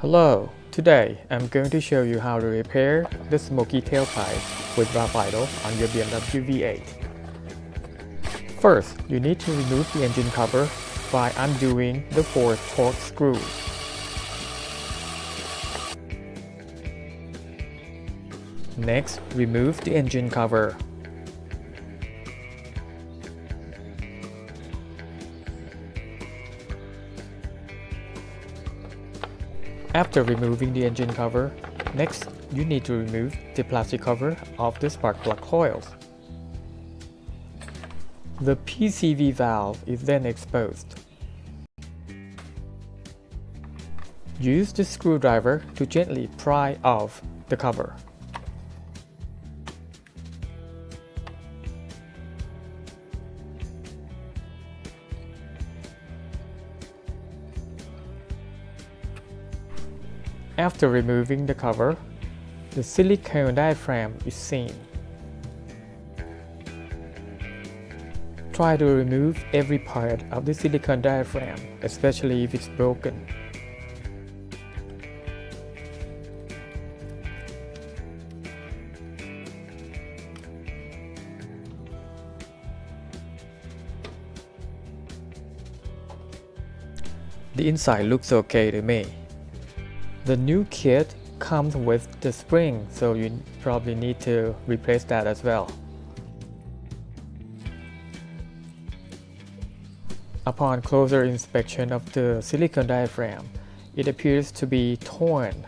Hello, today I'm going to show you how to repair the smoky tailpipe with rough idle on your BMW V8. First, you need to remove the engine cover by undoing the 4 torque screws. Next, remove the engine cover. After removing the engine cover, next you need to remove the plastic cover of the spark plug coils. The PCV valve is then exposed. Use the screwdriver to gently pry off the cover. After removing the cover, the silicone diaphragm is seen. Try to remove every part of the silicone diaphragm, especially if it's broken. The inside looks okay to me. The new kit comes with the spring, so you probably need to replace that as well. Upon closer inspection of the silicone diaphragm, it appears to be torn.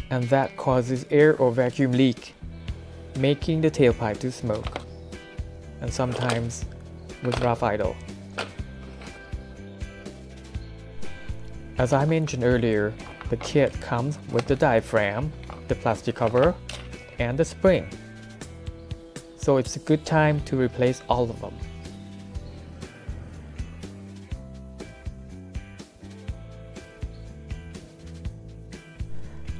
And that causes air or vacuum leak, making the tailpipe to smoke, and sometimes with rough idle. As I mentioned earlier, the kit comes with the diaphragm, the plastic cover, and the spring. So it's a good time to replace all of them.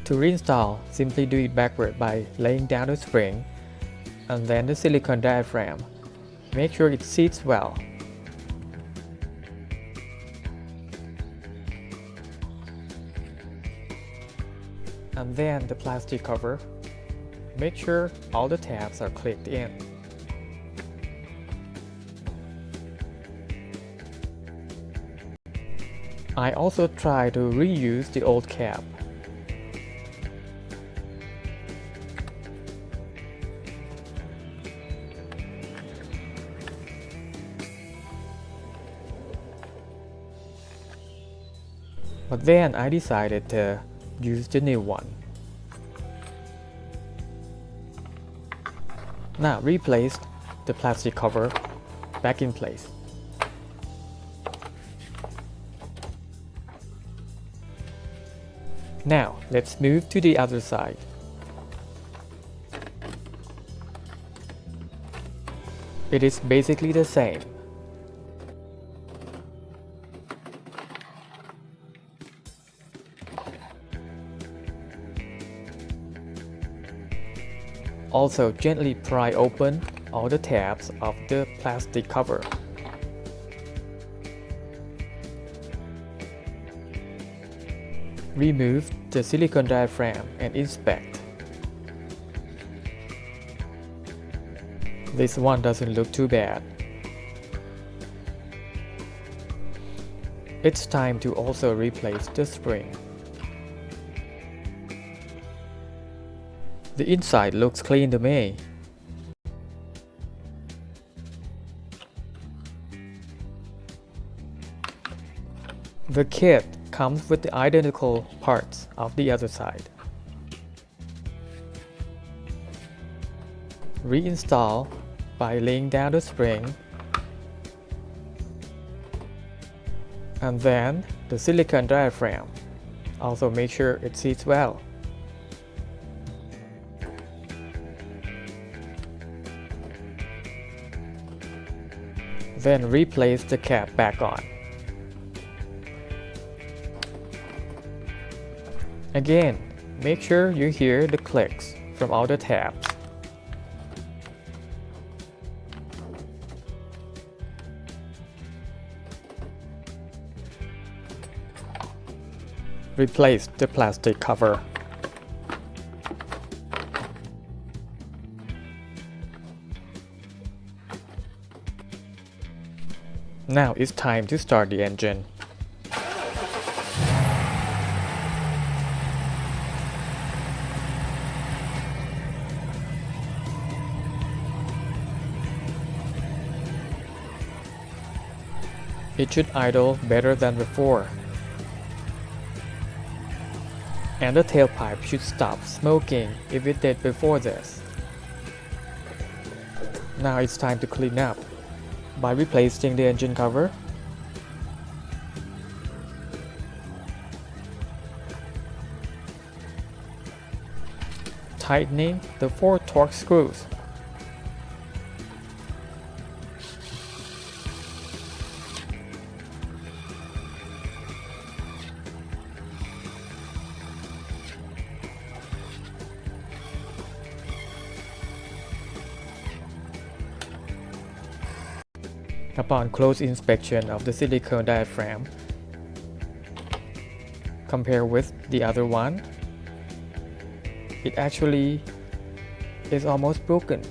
To reinstall, simply do it backward by laying down the spring and then the silicone diaphragm. Make sure it seats well. And then the plastic cover. Make sure all the tabs are clicked in. I also try to reuse the old cap. But then I decided to use the new one. Now replace the plastic cover back in place. Now let's move to the other side. It is basically the same. Also gently pry open all the tabs of the plastic cover. Remove the silicone diaphragm and inspect. This one doesn't look too bad. It's time to also replace the spring. The inside looks clean to me. The kit comes with the identical parts of the other side. Reinstall by laying down the spring and then the silicone diaphragm. Also make sure it seats well. Then replace the cap back on. Again, make sure you hear the clicks from all the tabs. replace the plastic cover. Now it's time to start the engine. It should idle better than before. And the tailpipe should stop smoking if it did before this. Now it's time to clean up by replacing the engine cover, tightening the 4 torque screws, Upon close inspection of the silicone diaphragm, compared with the other one, it actually is almost broken.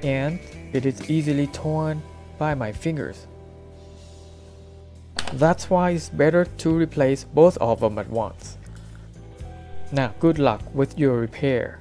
And it is easily torn by my fingers. That's why it's better to replace both of them at once. Now, good luck with your repair.